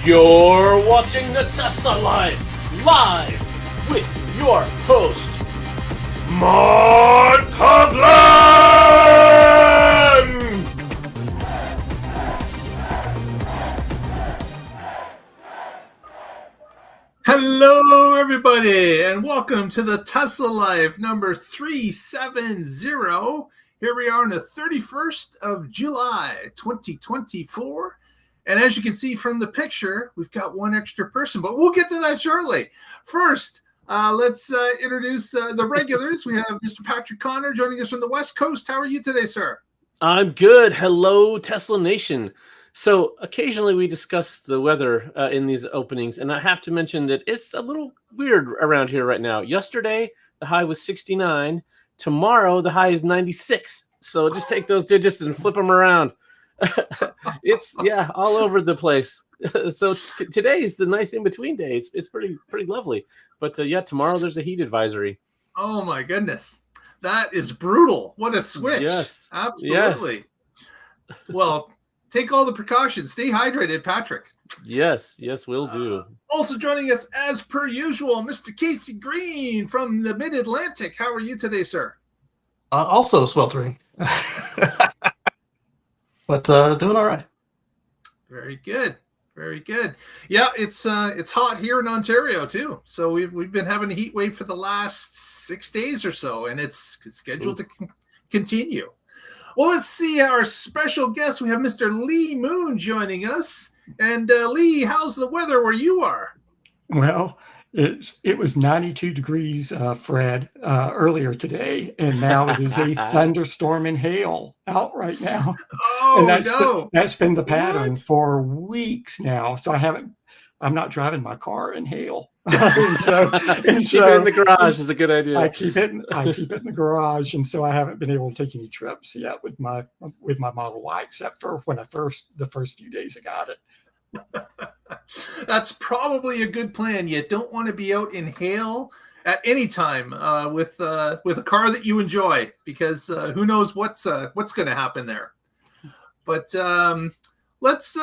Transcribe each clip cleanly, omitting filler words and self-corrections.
You're watching the Tesla live with your host, Mark Coughlin! Hello, everybody, and welcome to the Tesla Live number 370. Here we are on the 31st of July, 2024. And as you can see from the picture, we've got one extra person, but we'll get to that shortly. First, let's introduce the regulars. We have Mr. Patrick Connor joining us from the West Coast. How are you today, sir? I'm good. Hello, Tesla Nation. So occasionally we discuss the weather in these openings, and I have to mention that it's a little weird around here right now. Yesterday, the high was 69. Tomorrow, the high is 96. So just take those digits and flip them around. It's all over the place. So today is the nice in-between day. It's pretty lovely. But tomorrow there's a heat advisory. Oh my goodness. That is brutal. What a switch. Yes. Absolutely. Yes. Well, take all the precautions. Stay hydrated, Patrick. Yes, we'll do. Also joining us as per usual, Mr. Casey Green from the Mid-Atlantic. How are you today, sir? Also sweltering. But doing all right. Very good. Very good. Yeah, it's hot here in Ontario too. So we've been having a heat wave for the last 6 days or so, and it's scheduled to continue. Well, let's see our special guest. We have Mr. Lee Moon joining us. And Lee, how's the weather where you are? Well, it was 92 degrees, Fred, earlier today, and now it is a thunderstorm and hail out right now. Oh, and that's been the pattern for weeks now. So I'm not driving my car in hail. Keep it in the garage is a good idea. I keep it in the garage, and so I haven't been able to take any trips yet with my Model Y, except for when the first few days I got it. That's probably a good plan. You don't want to be out in hail at any time with a car that you enjoy, because who knows what's going to happen there. But let's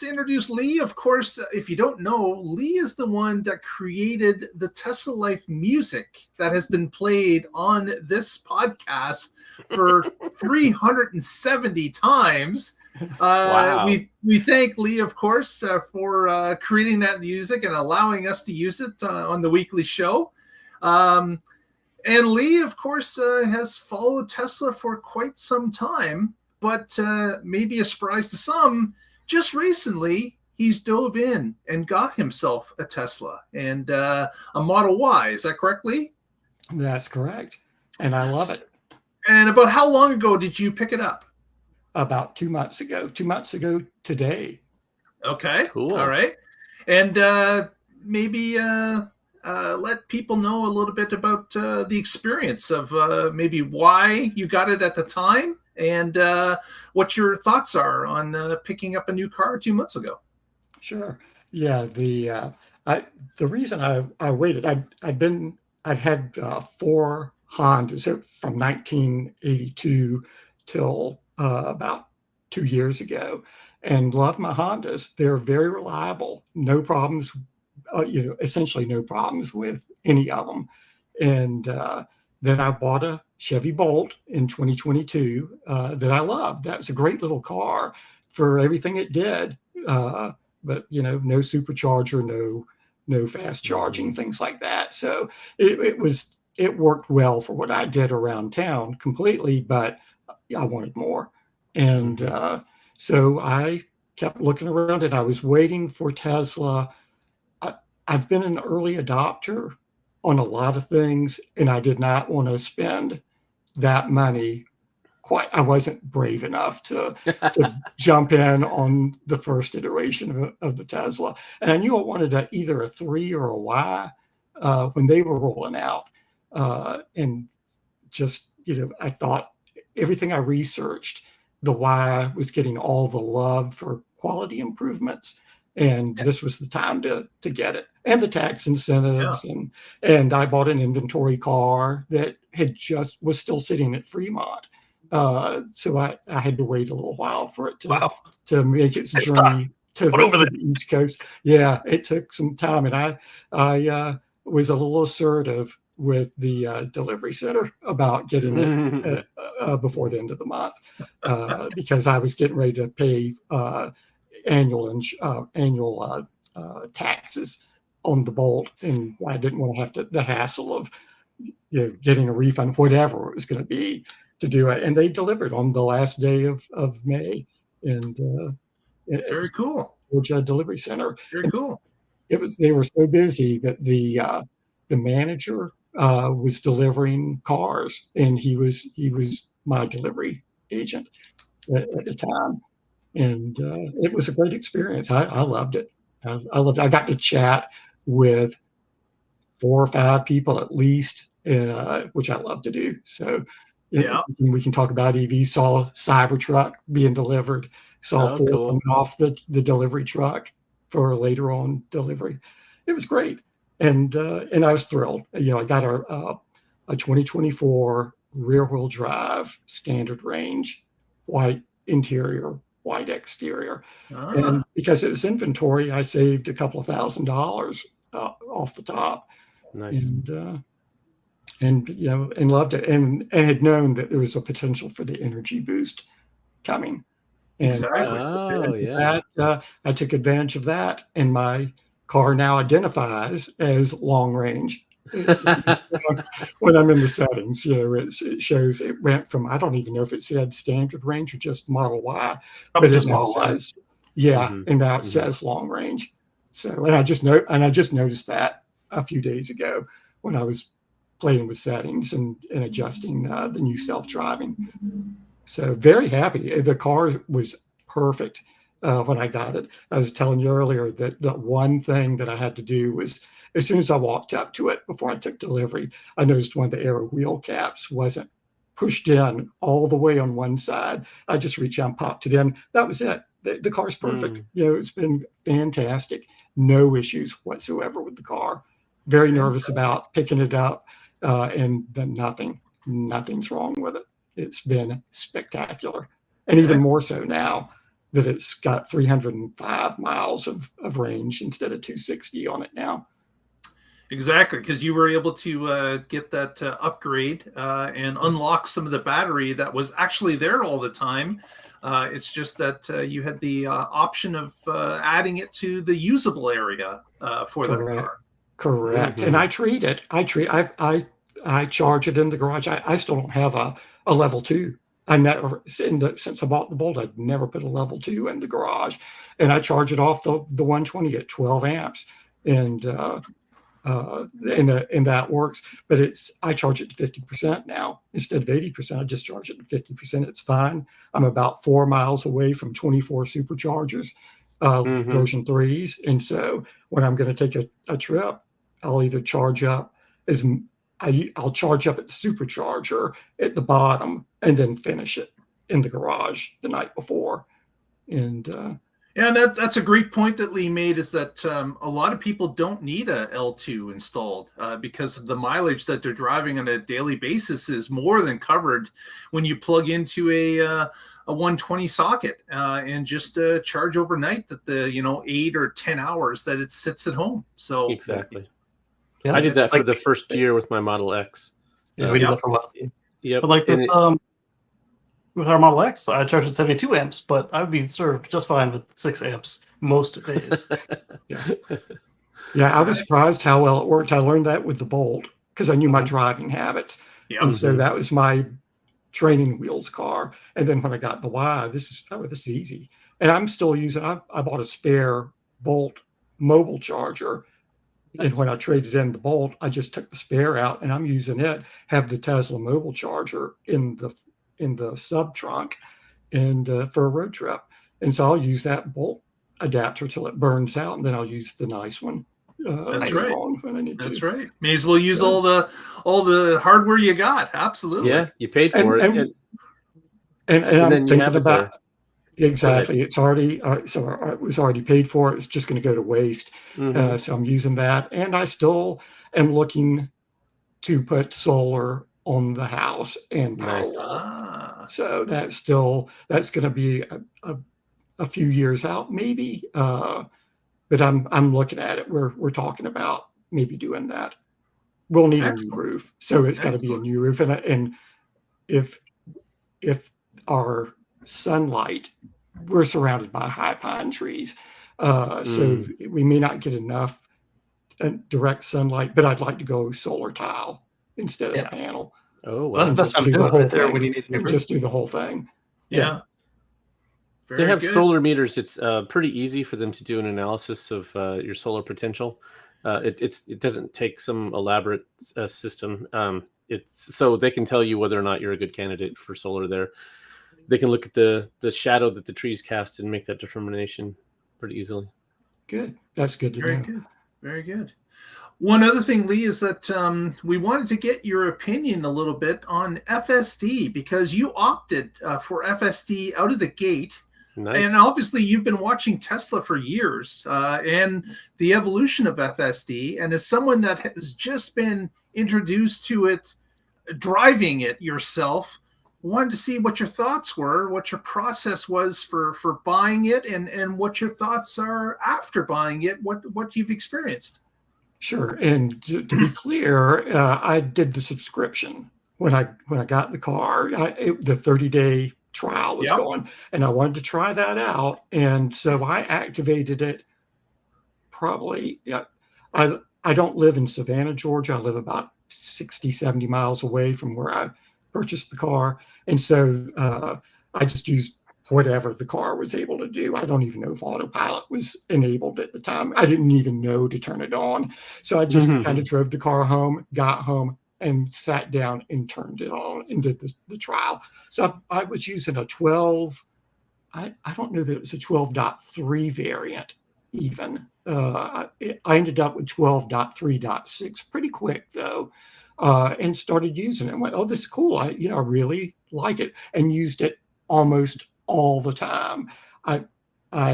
introduce Lee. Of course, if you don't know, Lee is the one that created the Tesla Life music that has been played on this podcast for 370 times. Wow. We thank Lee, of course, for creating that music and allowing us to use it on the weekly show. And Lee, of course, has followed Tesla for quite some time. But maybe a surprise to some, just recently, he's dove in and got himself a Tesla and a Model Y. Is that correct, Lee? That's correct. And I love it. And about how long ago did you pick it up? About 2 months ago. 2 months ago today. Okay. Cool. All right. And maybe let people know a little bit about the experience of maybe why you got it at the time, and what your thoughts are on picking up a new car 2 months ago. Sure. Yeah. The reason I waited, I'd had 4 Hondas from 1982 till about 2 years ago, and love my Hondas. They're very reliable. No problems. Essentially no problems with any of them. And then I bought a Chevy Bolt in 2022 that I loved. That was a great little car for everything it did. But no supercharger, no fast charging, things like that. So it worked well for what I did around town completely, but I wanted more. And so I kept looking around, and I was waiting for Tesla. I've been an early adopter on a lot of things, and I did not want to spend that money. I wasn't brave enough to jump in on the first iteration of the Tesla. And I knew I wanted either a 3 or a Y when they were rolling out. And just, I thought everything I researched, the Y was getting all the love for quality improvements. And this was the time to get it, and the tax incentives. Yeah. And I bought an inventory car that was still sitting at Fremont. So I had to wait a little while for it to make its journey to What over the there? East Coast. Yeah, it took some time, and I was a little assertive with the delivery center about getting it before the end of the month because I was getting ready to pay annual taxes on the Bolt, and I didn't want to have the hassle of getting a refund, whatever it was going to be, to do it. And they delivered on the last day of May, and Very cool. Georgia Delivery Center. Very cool. They were so busy that the manager was delivering cars, and he was my delivery agent at the time, and it was a great experience. I loved it. I loved it. I got to chat with 4 or 5 people at least, which I love to do. So Yeah. we can talk about EV. Saw Cybertruck being delivered. Saw 4 cool. coming off the delivery truck for later on delivery. It was great, and I was thrilled. I got a 2024 rear-wheel drive standard range, white interior, white exterior, and because it was inventory, I saved a couple of $1,000 off the top. Nice. And loved it, and had known that there was a potential for the energy boost coming. And Exactly. I took advantage of that, and my car now identifies as long range. When I'm in the settings, it shows it went from, I don't even know if it said standard range or just Model Y, Probably but just it now Model Y. says, and now it says long range. So, and I just noticed that a few days ago when I was playing with settings and adjusting the new self-driving. So very happy. The car was perfect when I got it. I was telling you earlier that the one thing that I had to do was, as soon as I walked up to it before I took delivery, I noticed one of the air wheel caps wasn't pushed in all the way on one side. I just reached out and popped it in. That was it. The car's perfect. It's been fantastic. No issues whatsoever with the car. Very nervous about picking it up, and then nothing's wrong with it. It's been spectacular, and even more so now that it's got 305 miles of range instead of 260 on it now. Exactly, because you were able to get that upgrade and unlock some of the battery that was actually there all the time. It's just that you had the option of adding it to the usable area for that car. Correct. And I charge it in the garage. I still don't have a level 2. I never, since I bought the Bolt, I've never put a level 2 in the garage, and I charge it off the 120 at 12 amps, and that works. But I charge it to 50% now instead of 80%. I just charge it to 50%. It's fine. I'm about 4 miles away from 24 superchargers, version 3s, and so when I'm going to take a trip, I'll either charge up I'll charge up at the supercharger at the bottom and then finish it in the garage the night before. And and that's a great point that Lee made, is that a lot of people don't need a L2 installed because of the mileage that they're driving on a daily basis is more than covered when you plug into a 120 socket and just charge overnight that the 8 or 10 hours that it sits at home. So exactly. Yeah, I did that for the first year with my Model X. Yeah, we did that for a while. Yep. But with our Model X, I charged at 72 amps, but I would be served just fine with 6 amps most days. I was surprised how well it worked. I learned that with the Bolt because I knew my driving habits. And so that was my training wheels car. And then when I got the Y, this is easy. And I'm still using, I bought a spare Bolt mobile charger. And when I traded in the Bolt, I just took the spare out and I'm using it, have the Tesla mobile charger in the sub trunk and for a road trip. And so I'll use that Bolt adapter till it burns out, and then I'll use the nice one. That's right. When I need That's to. right. May as well use all the hardware you got. Absolutely. Yeah, you paid for it. And I'm thinking about exactly. It's already it was already paid for. It's just going to go to waste. So I'm using that, and I still am looking to put solar on the house and power. Nice. So that's going to be a few years out, maybe. But I'm looking at it. We're talking about maybe doing that. We'll need a new roof, so it's got to be a new roof. And if our sunlight, we're surrounded by high pine trees, so we may not get enough direct sunlight. But I'd like to go solar tile instead of the panel. Oh, well, that's the best time to do it right there when you need to just do the whole thing. Yeah. They have solar meters. It's pretty easy for them to do an analysis of your solar potential. It doesn't take some elaborate system. It's so they can tell you whether or not you're a good candidate for solar there. They can look at the shadow that the trees cast and make that determination pretty easily. Good. That's good to know. Very good. Very good. One other thing, Lee, is that we wanted to get your opinion a little bit on FSD, because you opted for FSD out of the gate. Nice. And obviously you've been watching Tesla for years and the evolution of FSD. And as someone that has just been introduced to it, driving it yourself, wanted to see what your thoughts were, what your process was for buying it, and what your thoughts are after buying it, what you've experienced. Sure. And to be clear, I did the subscription when I got the car. The 30-day trial was going, and I wanted to try that out. And so I activated it probably. I don't live in Savannah, Georgia. I live about 60, 70 miles away from where I purchased the car. And so I just used whatever the car was able to do. I don't even know if autopilot was enabled at the time. I didn't even know to turn it on. So I just kind of drove the car home, got home, and sat down and turned it on and did the trial. So I was using a 12, I don't know that it was a 12.3 variant even. I ended up with 12.3.6 pretty quick though, and started using it and went, oh, this is cool. I really like it, and used it almost all the time. I,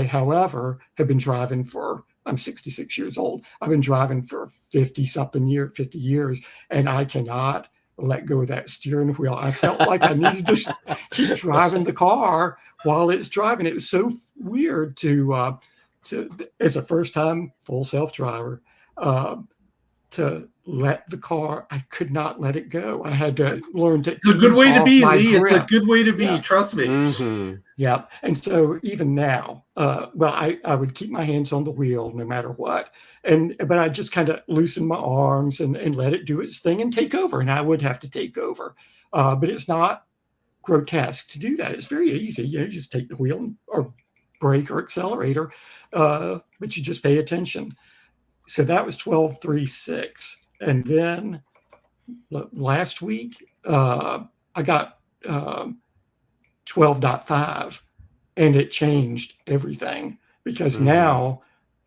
however, have been driving I'm 66 years old. I've been driving for 50 years, and I cannot let go of that steering wheel. I felt like I needed to keep driving the car while it's driving. It was so weird to as a first time full self driver, to let the car, I could not let it go. I had to learn to. It's a good way to be, Lee. It's a good way to be. Trust me. Mm-hmm. Yeah. And so even now, I would keep my hands on the wheel no matter what. But I just kind of loosen my arms and let it do its thing and take over. And I would have to take over. But it's not grotesque to do that. It's very easy. You just take the wheel or brake or accelerator, but you just pay attention. So that was 12.3.6. And then last week, I got 12.5, and it changed everything, because now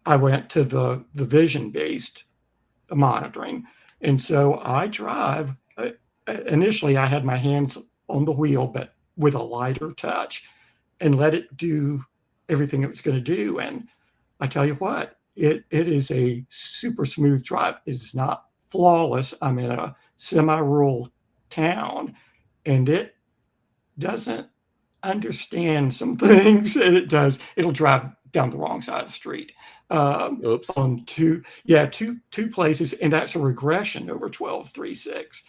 I went to the vision-based monitoring. And so I drive, initially I had my hands on the wheel, but with a lighter touch, and let it do everything it was going to do. And I tell you what, it is a super smooth drive. It's not flawless. I'm in a semi-rural town, and it doesn't understand some things. And it'll drive down the wrong side of the street. Oops. On two places, and that's a regression over 12.3.6.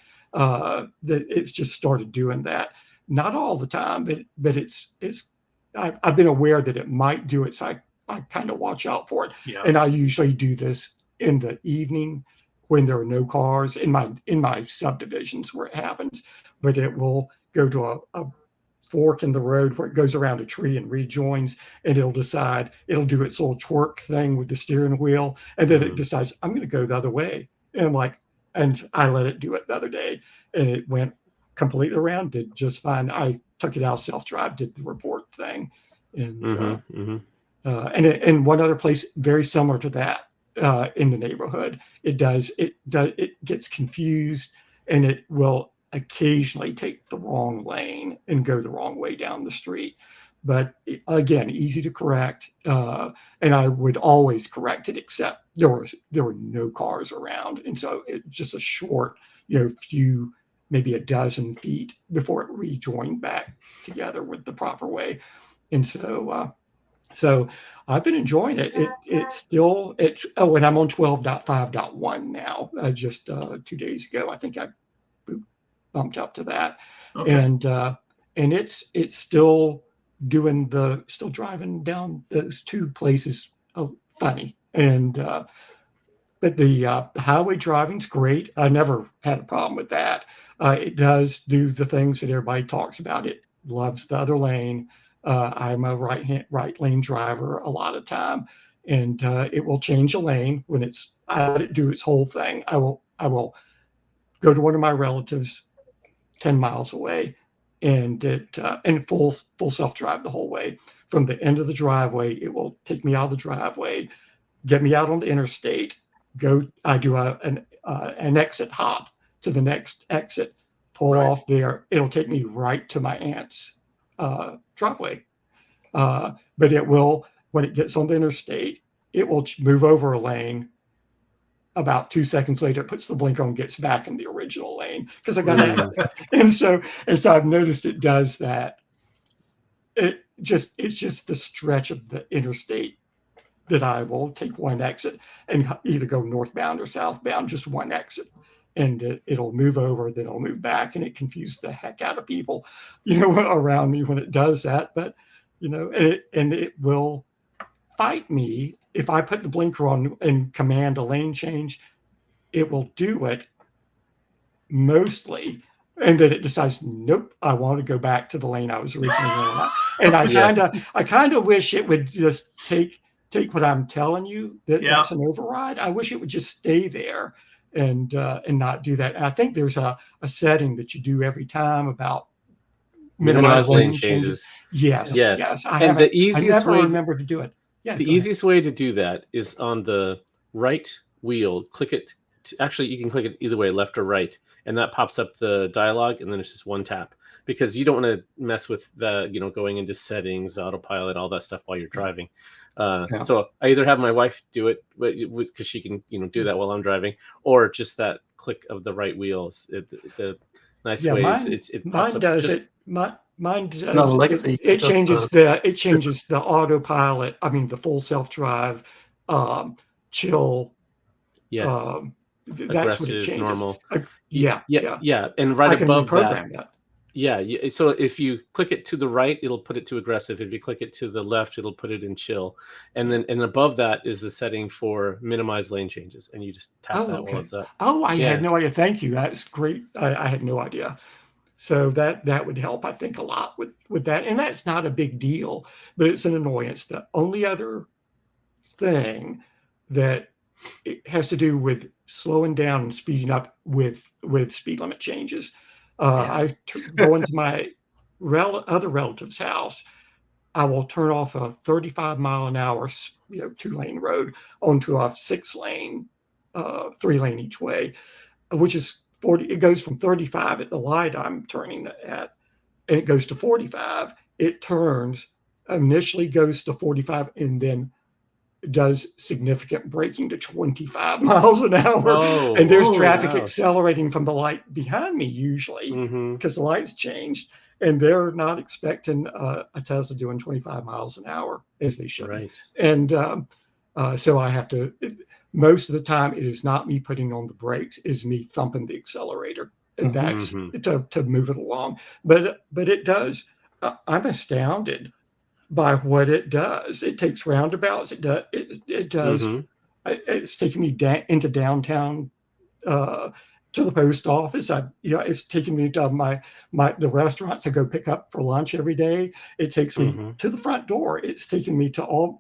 That it's just started doing that. Not all the time, but I've been aware that it might do it, so I kind of watch out for it. Yeah. And I usually do this in the evening when there are no cars in my subdivisions where it happens. But it will go to a fork in the road where it goes around a tree and rejoins, and it'll do its little twerk thing with the steering wheel, and then it decides, I'm going to go the other way. And I let it do it the other day, and it went completely around, did just fine. I took it out of self-drive, did the report thing. And and one other place very similar to that in the neighborhood, it gets confused, and it will occasionally take the wrong lane and go the wrong way down the street. But again, easy to correct, and I would always correct it, except there were no cars around, and so it just a short, few, maybe a dozen feet before it rejoined back together with the proper way. And so So I've been enjoying it. It's still and I'm on 12.5.1 now. Just 2 days ago, I think I bumped up to that, Okay. and it's still still driving down those two places funny, and but the highway driving's great. I never had a problem with that. It does do the things that everybody talks about. It loves the other lane. I'm a right lane driver a lot of time, and it will change a lane when I let it do its whole thing. I will go to one of my relatives 10 miles away, and full self drive the whole way. From the end of the driveway, it will take me out of the driveway, get me out on the interstate. I do an exit hop to the next exit, pull off there. It'll take me right to my aunt's driveway. But it will, when it gets on the interstate, it will move over a lane. About 2 seconds later, it puts the blinker on, gets back in the original lane because I got to and so I've noticed it does that. It's just the stretch of the interstate that I will take one exit and either go northbound or southbound, just one exit, and it'll move over, then it'll move back, and it confuses the heck out of people, around me when it does that. But it will fight me if I put the blinker on and command a lane change. It will do it mostly, and then it decides, nope, I want to go back to the lane I was originally in. And I kind of wish it would just take what I'm telling you that's an override. I wish it would just stay there and not do that. And I think there's a setting that you do every time about minimize lane changes. Yes. I never remember to do it. Yeah, the easiest way to do that is on the right wheel. Click it. Actually, you can click it either way, left or right, and that pops up the dialogue, and then it's just one tap, because you don't want to mess with the going into settings, autopilot, all that stuff while you're driving. So I either have my wife do it because she can do that while I'm driving, or just that click of the right wheel. The nice way is it pops up. Mine does. It changes the autopilot. I mean, the full self-drive, chill. Yes. That's what it changes. Normal. Yeah. And right above that. Yeah. So if you click it to the right, it'll put it to aggressive. If you click it to the left, it'll put it in chill. And then above that is the setting for minimize lane changes, and you just tap that while it's up. Oh, I had no idea. Thank you. That's great. I had no idea. So that would help, I think, a lot with that. And that's not a big deal, but it's an annoyance. The only other thing that it has to do with slowing down and speeding up with speed limit changes. I go into my other relative's house. I will turn off a 35 mile an hour, 2-lane road onto a 6-lane, 3-lane each way, which is 40. It goes from 35 at the light I'm turning at, and it goes to 45. It turns, initially goes to 45, and then does significant braking to 25 miles an hour. And there's traffic accelerating from the light behind me usually, because the light's changed, and they're not expecting a Tesla doing 25 miles an hour as they should. Right. And so I have to, most of the time, it is not me putting on the brakes, it's me thumping the accelerator. And that's to move it along. But it does. I'm astounded by what it does. It takes roundabouts. It does. It's taking me into downtown to the post office. It's taking me to the restaurants I go pick up for lunch every day. It takes me to the front door. It's taking me to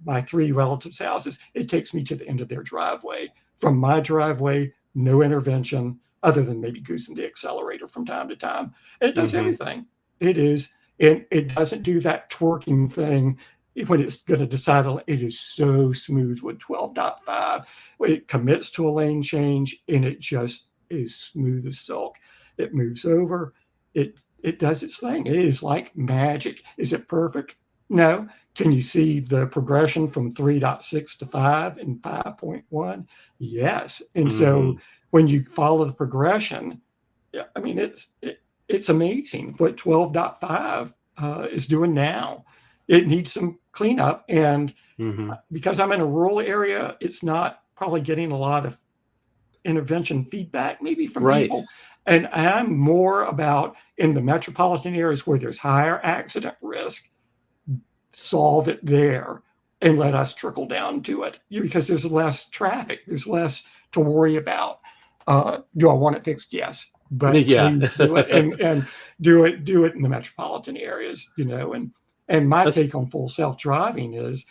my 3 relatives' houses. It takes me to the end of their driveway. From my driveway, no intervention other than maybe goosing the accelerator from time to time. And it does everything. It doesn't do that twerking thing when it's going to decide. It is so smooth with 12.5. It commits to a lane change, and it just is smooth as silk. It moves over. It does its thing. It is like magic. Is it perfect? No. Can you see the progression from 3.6 to 5 and 5.1? Yes. And so when you follow the progression, I mean, it's amazing what 12.5 is doing now. It needs some cleanup. And Mhm. because I'm in a rural area, it's not probably getting a lot of intervention feedback maybe from Right. people. And I'm more about in the metropolitan areas where there's higher accident risk, solve it there and let us trickle down to it, because there's less traffic, there's less to worry about. Do I want it fixed? Yes, but Yeah. please do it and do it in the metropolitan areas, and my That's- take on full self-driving is,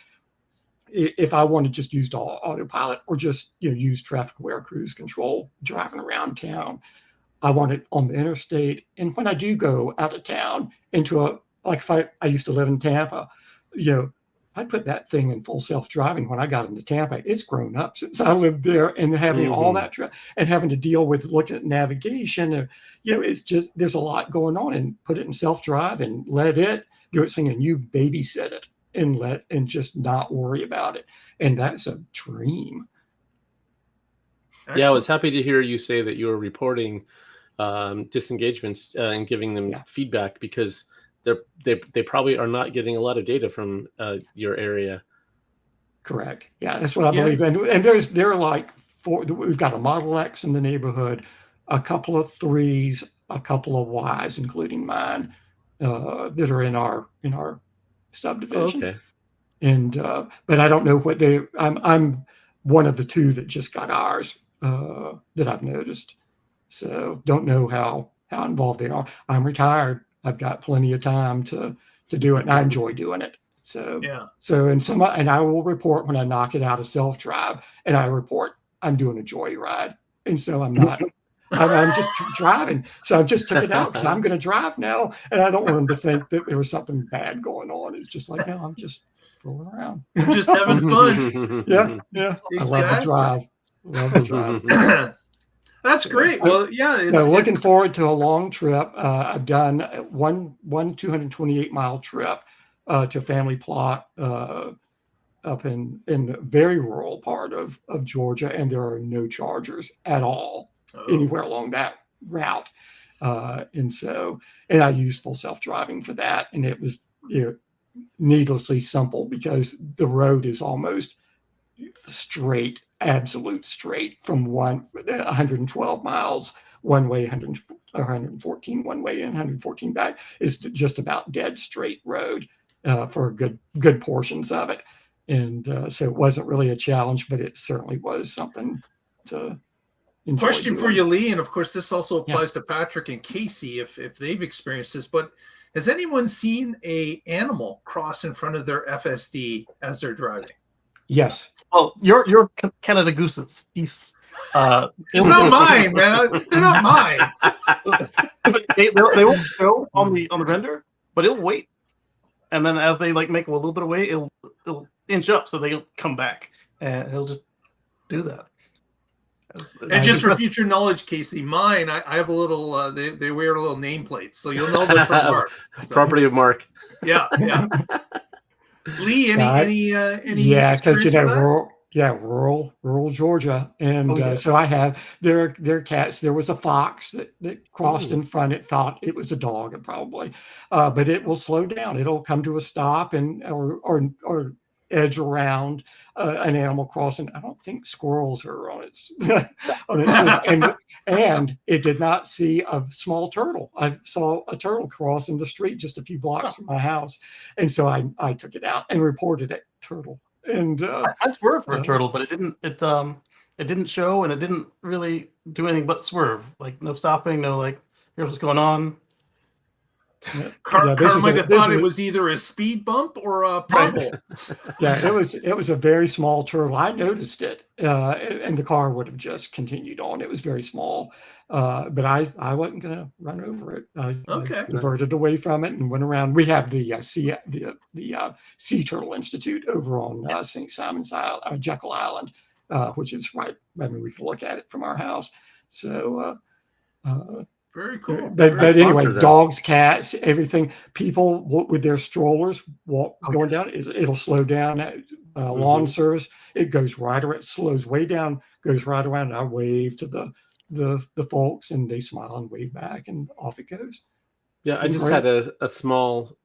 if I want to just use autopilot or just use traffic aware cruise control driving around town, I want it on the interstate. And when I do go out of town into if I used to live in Tampa, I put that thing in full self-driving when I got into Tampa. It's grown up since I lived there, and having all that and having to deal with looking at navigation, it's just, there's a lot going on, and put it in self-drive and let it do its thing, and you babysit it and just not worry about it. And that's a dream. Excellent. Yeah, I was happy to hear you say that you were reporting disengagements and giving them feedback, because they probably are not getting a lot of data from your area. Correct. Yeah, that's what I believe. And there are like we've got a Model X in the neighborhood, a couple of 3s, a couple of Ys, including mine, that are in our subdivision. Oh, okay. And but I don't know what I'm one of the 2 that just got ours that I've noticed. So don't know how involved they are. I'm retired. I've got plenty of time to do it, and I enjoy doing it. So and I will report when I knock it out of self-drive, and I report I'm doing a joyride, and so I'm not. I'm just driving. So I just took it out because I'm going to drive now, and I don't want them to think that there was something bad going on. It's just like, no, I'm just fooling around. I'm just having fun. Yeah. Exactly. I love the drive. That's great. Well, looking forward to a long trip. I've done one 228-mile trip to a family plot up in a very rural part of Georgia, and there are no chargers at all anywhere along that route. And I used full self-driving for that, and it was needlessly simple because the road is almost straight, absolute straight from 112 miles one way, 114 one way, and 114 back. Is just about dead straight road for good portions of it. And so it wasn't really a challenge, but it certainly was something to enjoy. Question for you, Lee, and of course this also applies to Patrick and Casey if they've experienced this, but has anyone seen an animal cross in front of their FSD as they're driving? Yes. Well, your Canada gooses. It's not mine, man. They're not mine. they won't show on the render, but it'll wait, and then as they make a little bit of weight, it'll inch up so they don't come back, and it'll just do that. And just for future knowledge, Casey, mine, I have a little. They wear a little nameplate, so you'll know they're from Mark. So. Property of Mark. Yeah. Lee, any because rural Georgia, and so I have their cats. There was a fox that crossed in front. It thought it was a dog, probably, but it will slow down. It'll come to a stop and or edge around an animal crossing. I don't think squirrels are on its and it did not see a small turtle. I saw a turtle crossing the street just a few blocks from my house, and so I took it out and reported it. Turtle. And I swerved for a turtle, but it didn't show, and it didn't really do anything but swerve. No stopping, no here's what's going on. Carmichael thought it was either a speed bump or a puddle. It was a very small turtle. I noticed it, and the car would have just continued on. It was very small, but I wasn't going to run over it. I diverted away from it and went around. We have the Sea Turtle Institute over on St. Simon's Island, Jekyll Island, which is right. I mean, we can look at it from our house. So. Very cool. But anyway, dogs, cats, everything. People with their strollers going down. It'll slow down. Lawn service. It goes right around. Slows way down. Goes right around. And I wave to the folks, and they smile and wave back, and off it goes. Yeah, I just had a small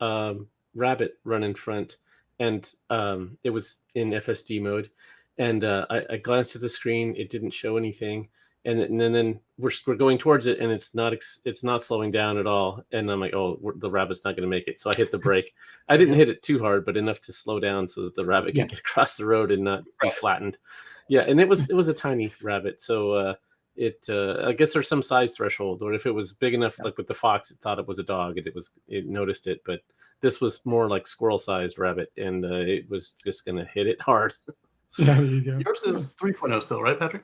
rabbit run in front, and it was in FSD mode. And I glanced at the screen; it didn't show anything. And then we're going towards it, and it's not slowing down at all. And I'm like, oh, the rabbit's not going to make it. So I hit the brake. I didn't hit it too hard, but enough to slow down so that the rabbit can get across the road and not be flattened. Yeah, and it was a tiny rabbit, so I guess there's some size threshold, or if it was big enough, like with the fox, it thought it was a dog, and it noticed it. But this was more like squirrel-sized rabbit, and it was just going to hit it hard. Yeah, there you go. Yours is 3.0 still, right, Patrick?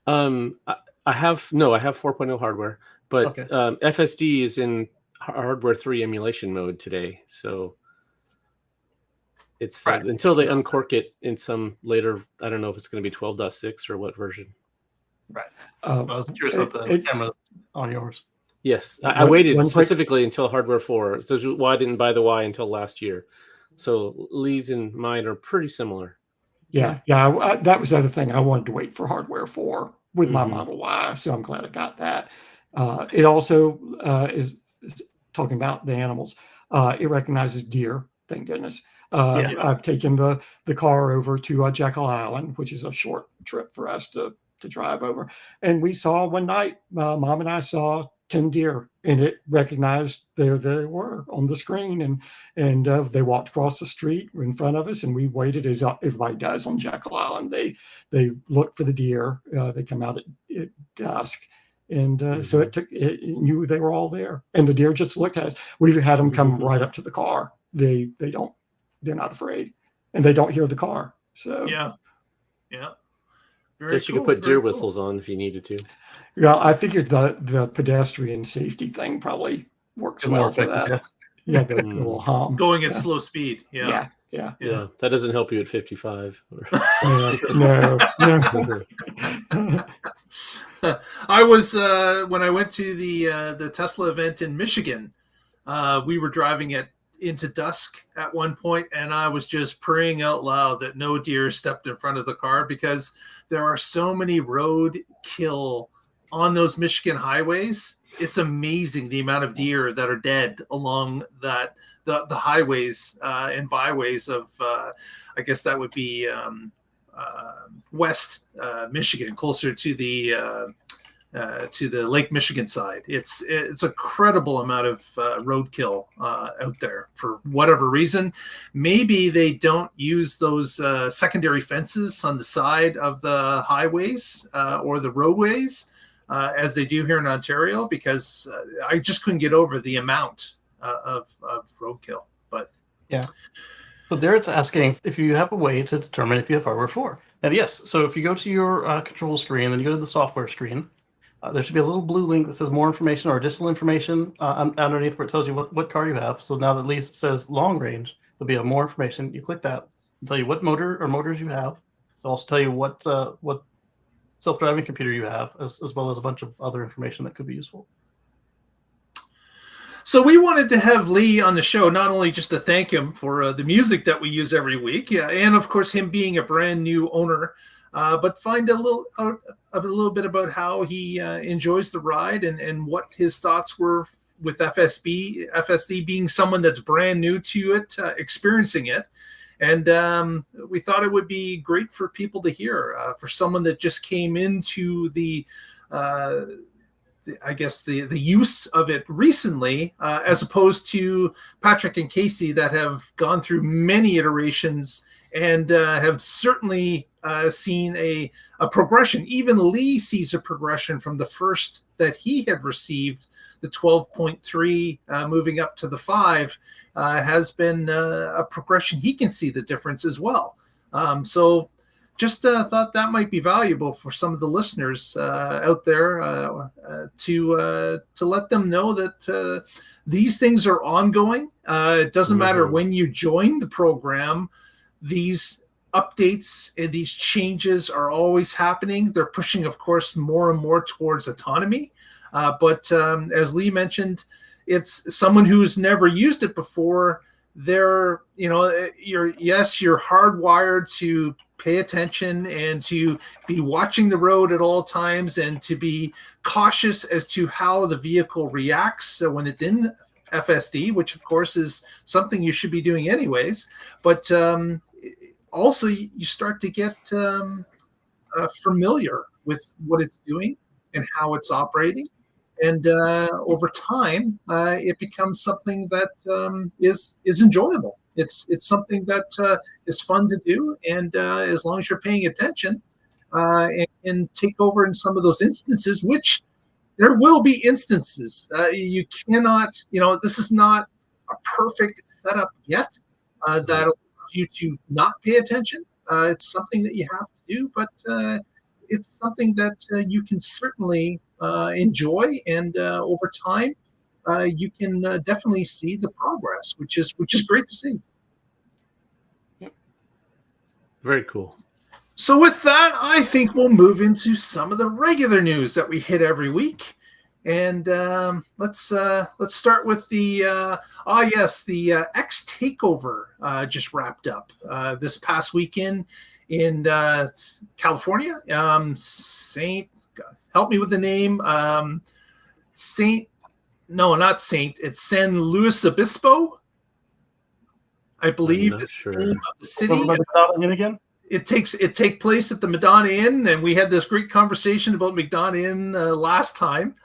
I have 4.0 hardware, but Okay. FSD is in hardware 3 emulation mode today, so it's until they uncork it in some later. I don't know if it's going to be 12.6 or what version. Right. I was curious about the cameras on yours. Yes, I waited specifically until hardware 4. So that's why I didn't buy the Y until last year. So Lee's and mine are pretty similar. Yeah. That was the other thing. I wanted to wait for hardware 4 with my Model Y, so I'm glad I got that. It also is talking about the animals. It recognizes deer, thank goodness. I've taken the car over to Jekyll Island, which is a short trip for us to drive over. And we saw one night, Mom and I saw 10 deer, and it recognized there they were on the screen, and they walked across the street in front of us, and we waited as everybody does on Jekyll Island. They look for the deer. They come out at dusk, and so it knew they were all there, and the deer just looked at us. We've had them come right up to the car. They're not afraid, and they don't hear the car. So yeah. Guess you could put deer whistles on if you needed to. Yeah, I figured the pedestrian safety thing probably works well for that. Yeah, the little hum. Going at slow speed. Yeah. That doesn't help you at 55. No. I was when I went to the Tesla event in Michigan. We were driving into dusk at one point, and I was just praying out loud that no deer stepped in front of the car, because there are so many road kill on those Michigan highways. It's amazing the amount of deer that are dead along the highways and byways of I guess that would be West Michigan, closer to the Lake Michigan side. It's a credible amount of roadkill out there for whatever reason. Maybe they don't use those secondary fences on the side of the highways or the roadways as they do here in Ontario, because I just couldn't get over the amount of roadkill. But yeah. So there it's asking if you have a way to determine if you have hardware 4. And yes, so if you go to your control screen, then you go to the software screen, there should be a little blue link that says more information or additional information underneath, where it tells you what car you have. So now that at least it says long range, there'll be more information. You click that, it'll tell you what motor or motors you have. It'll also tell you what self-driving computer you have, as well as a bunch of other information that could be useful. So we wanted to have Lee on the show, not only just to thank him for the music that we use every week, and of course him being a brand new owner, but find a little bit about how he enjoys the ride and what his thoughts were with FSD being someone that's brand new to it, experiencing it. And we thought it would be great for people to hear, for someone that just came into the use of it recently, as opposed to Patrick and Casey that have gone through many iterations and have certainly seen a progression. Even Lee sees a progression from the first that he had received, the 12.3 moving up to the 5, has been a progression. He can see the difference as well. So just thought that might be valuable for some of the listeners out there to let them know that these things are ongoing. It doesn't matter when you join the program, these updates and these changes are always happening. They're pushing, of course, more and more towards autonomy. But as Lee mentioned, it's someone who's never used it before. You're hardwired to pay attention and to be watching the road at all times and to be cautious as to how the vehicle reacts when it's in FSD, which of course is something you should be doing anyways. But also you start to get familiar with what it's doing and how it's operating. And over time, it becomes something that is enjoyable. It's something that is fun to do, and as long as you're paying attention, and take over in some of those instances, which there will be instances. You cannot, this is not a perfect setup yet that allows you to not pay attention. It's something that you have to do, but it's something that you can certainly enjoy, and over time, you can definitely see the progress, which is great to see. Yep. Very cool. So with that, I think we'll move into some of the regular news that we hit every week, and let's start with the X Takeover just wrapped up this past weekend in California. Help me with the name. It's San Luis Obispo, I believe. Not sure. The name of the city. Again? It takes place at the Madonna Inn, and we had this great conversation about Madonna Inn last time.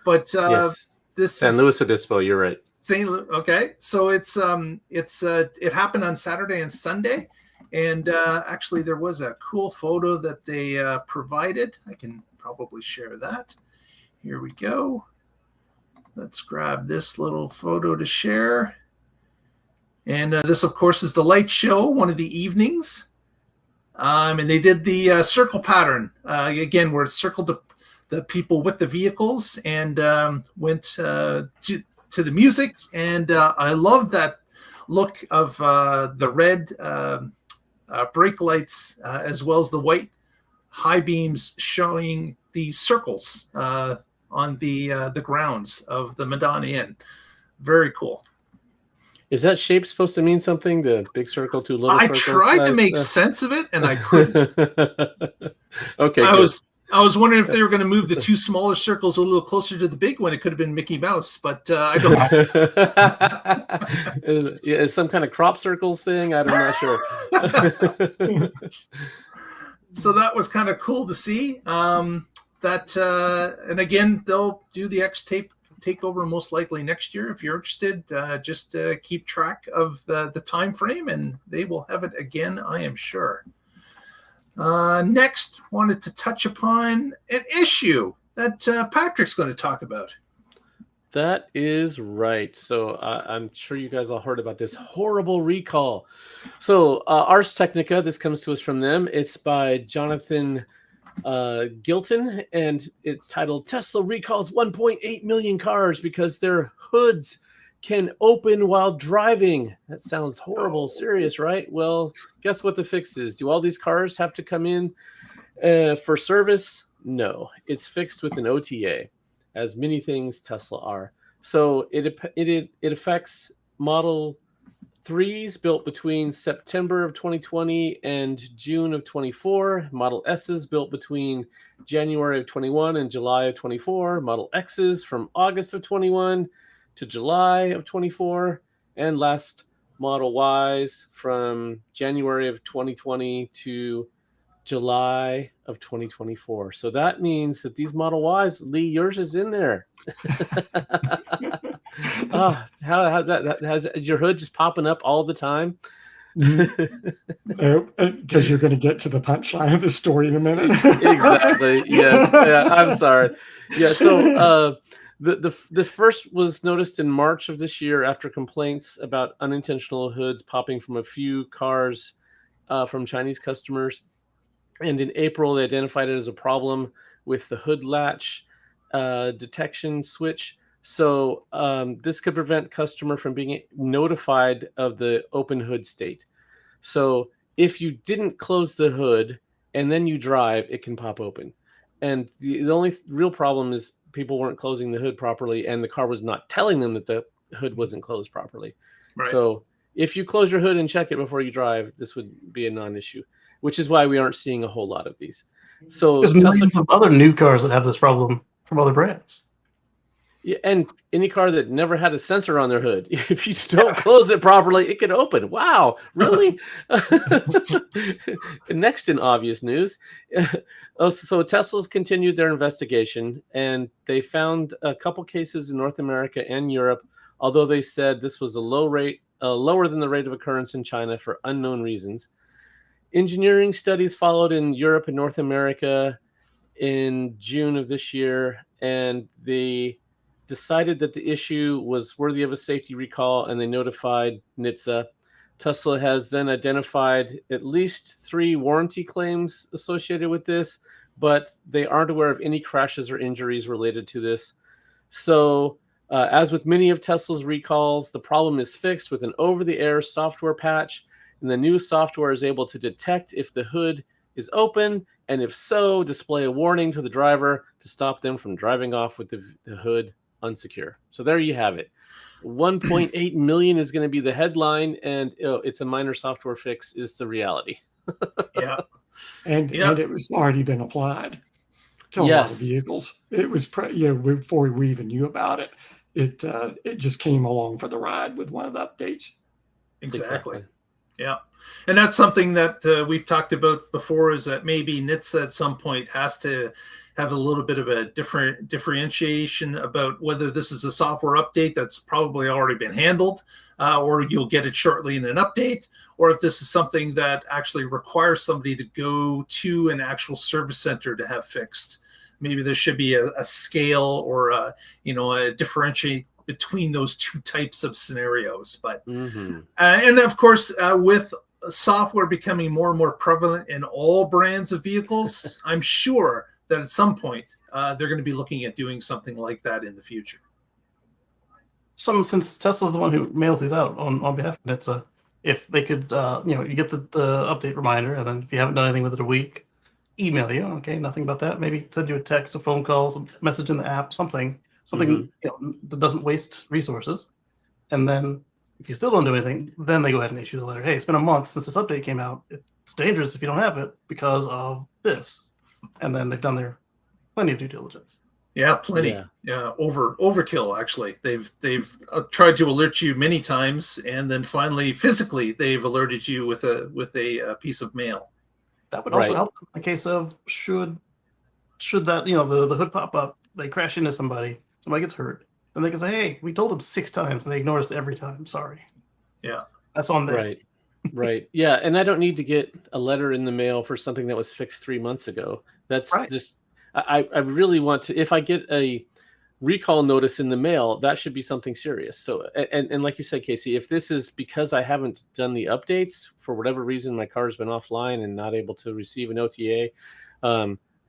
But yes. This San Luis Obispo. You're right. Okay, so it happened on Saturday and Sunday, and actually there was a cool photo that they provided. I can probably share that. Here we go. Let's grab this little photo to share. And this, of course, is the light show, one of the evenings. And they did the circle pattern. Again, where it circled the people with the vehicles, and went to the music. And I love that look of the red brake lights as well as the white high beams showing the circles on the grounds of the Madonna Inn. Very cool. Is that shape supposed to mean something? The big circle, two little circles? I tried to make sense of it, and I couldn't. Okay. I was wondering if they were going to move the two smaller circles a little closer to the big one. It could have been Mickey Mouse, but I don't. Is some kind of crop circles thing? I'm not sure. So that was kind of cool to see. And again, they'll do the X Takeover most likely next year. If you're interested, just keep track of the time frame, and they will have it again, I am sure. Next, wanted to touch upon an issue that Patrick's going to talk about. That is right. So I'm sure you guys all heard about this horrible recall. So Ars Technica, this comes to us from them. It's by Jonathan Gilton, and it's titled "Tesla recalls 1.8 million cars because their hoods can open while driving." That sounds horrible. Serious, right? Well, guess what the fix is? Do all these cars have to come in for service? No, it's fixed with an OTA, as many things Tesla are. So it affects Model 3s built between September of 2020 and June of 24, Model S's built between January of 21 and July of 24, Model X's from August of 21 to July of 24, and last Model Y's from January of 2020 to July of 2024. So that means that these Model Ys, Lee, yours is in there. How that has your hood just popping up all the time? Because you're going to get to the punchline of the story in a minute. Exactly. Yes. Yeah, I'm sorry. Yeah. So this first was noticed in March of this year after complaints about unintentional hoods popping from a few cars from Chinese customers. And in April, they identified it as a problem with the hood latch detection switch. So this could prevent customer from being notified of the open hood state. So if you didn't close the hood and then you drive, it can pop open. And the only real problem is people weren't closing the hood properly, and the car was not telling them that the hood wasn't closed properly. Right. So if you close your hood and check it before you drive, this would be a non-issue, which is why we aren't seeing a whole lot of these. So there's millions of other new cars that have this problem from other brands. Yeah, and any car that never had a sensor on their hood, if you don't close it properly, it can open. Wow, really? Next in obvious news, so Tesla's continued their investigation, and they found a couple cases in North America and Europe, although they said this was a lower than the rate of occurrence in China for unknown reasons. Engineering studies followed in Europe and North America in June of this year, and they decided that the issue was worthy of a safety recall, and they notified NHTSA. Tesla has then identified at least 3 warranty claims associated with this, but they aren't aware of any crashes or injuries related to this. So, as with many of Tesla's recalls, the problem is fixed with an over-the-air software patch, and the new software is able to detect if the hood is open, and if so, display a warning to the driver to stop them from driving off with the hood unsecure. So there you have it. 1.8 million is going to be the headline, and it's a minor software fix is the reality. Yeah. And it was already been applied to a lot of vehicles. It was before we even knew about it. It just came along for the ride with one of the updates. Exactly. Yeah. And that's something that we've talked about before, is that maybe NHTSA at some point has to have a little bit of a different differentiation about whether this is a software update that's probably already been handled, or you'll get it shortly in an update, or if this is something that actually requires somebody to go to an actual service center to have fixed. Maybe there should be a scale or a differentiate between those 2 types of scenarios. But and of course, with software becoming more and more prevalent in all brands of vehicles, I'm sure that at some point they're going to be looking at doing something like that in the future. Since Tesla's the one who mails these out on behalf of NHTSA, if they could, you get the update reminder, and then if you haven't done anything with it a week, email you. Okay, nothing about that. Maybe send you a text, a phone call, some message in the app, something that doesn't waste resources. And then if you still don't do anything, then they go ahead and issue the letter. Hey, it's been a month since this update came out. It's dangerous if you don't have it because of this. And then they've done their plenty of due diligence. Yeah, plenty. Yeah, overkill. Actually, they've tried to alert you many times, and then finally, physically, they've alerted you with a piece of mail. That would also help in the case of should that the hood pop up, they crash into somebody gets hurt, then they can say, hey, we told them 6 times and they ignored us every time. Sorry. Yeah. That's on them. Right. Yeah. And I don't need to get a letter in the mail for something that was fixed 3 months ago. That's just, I really want to, if I get a recall notice in the mail, that should be something serious. So, and like you said, Casey, if this is because I haven't done the updates for whatever reason, my car's been offline and not able to receive an OTA,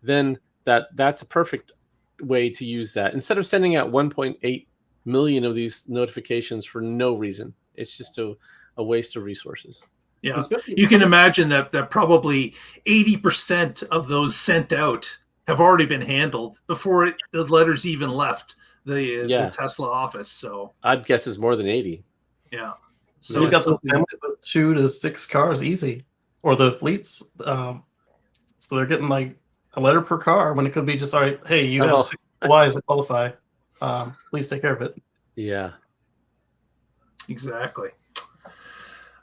then that's a perfect way to use that instead of sending out 1.8 million of these notifications for no reason. It's just a waste of resources. Yeah, you can imagine that probably 80% of those sent out have already been handled before the letters even left the Tesla office. So I'd guess it's more than 80. Yeah. So you got those families with 2 to 6 cars easy, or the fleets. So they're getting like a letter per car when it could be just, all right, hey, you have 6 Ys that qualify. Please take care of it. Yeah. Exactly.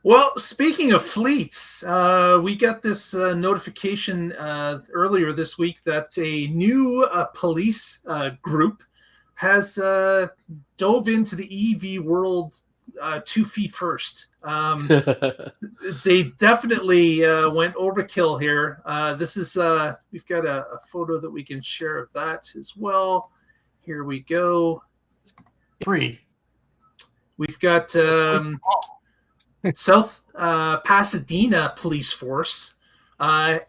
Well, speaking of fleets, we got this notification earlier this week that a new police group has dove into the EV world 2 feet first. They definitely went overkill here. This is we've got a photo that we can share of that as well. Here we go. 3. We've got South Pasadena police force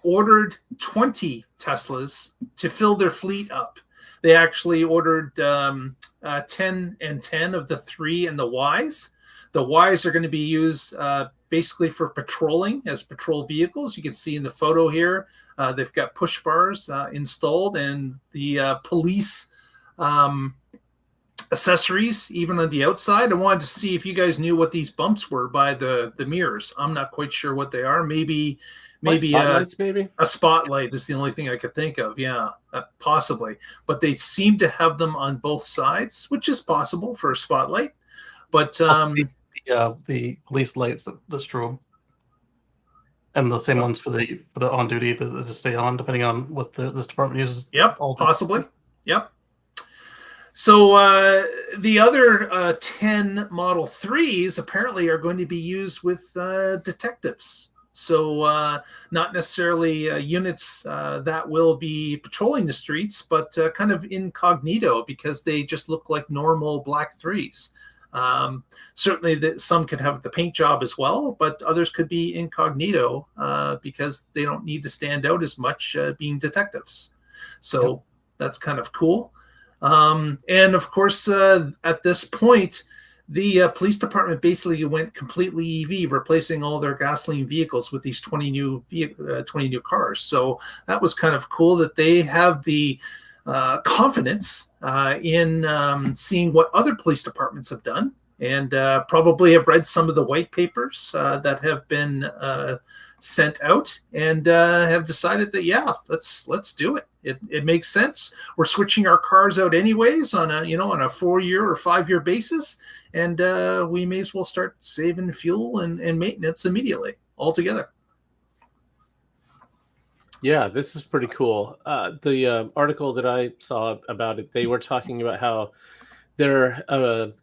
ordered 20 Teslas to fill their fleet up. They actually ordered 10 and 10 of the 3 and the Ys. The Ys are going to be used basically for patrolling as patrol vehicles. You can see in the photo here, they've got push bars installed, and the police accessories even on the outside. I wanted to see if you guys knew what these bumps were by the mirrors. I'm not quite sure what they are. Maybe spotlights, maybe a spotlight is the only thing I could think of. Yeah. possibly, but they seem to have them on both sides, which is possible for a spotlight. But the police lights, the strobe, and the same ones for the on duty that just stay on, depending on what this department uses. Yep, possibly. Yep. So the other 10 Model 3s apparently are going to be used with detectives. So not necessarily units that will be patrolling the streets, but kind of incognito, because they just look like normal black 3s. Certainly some could have the paint job as well, but others could be incognito because they don't need to stand out as much being detectives. So that's kind of cool. And of course, at this point, the police department basically went completely EV, replacing all their gasoline vehicles with these 20 new cars. So that was kind of cool that they have the confidence in seeing what other police departments have done, and probably have read some of the white papers that have been sent out, and have decided that, yeah, let's do it. It makes sense. We're switching our cars out anyways on a 4-year or 5-year basis, and we may as well start saving fuel and maintenance immediately altogether. Yeah, this is pretty cool. The article that I saw about it, they were talking about how their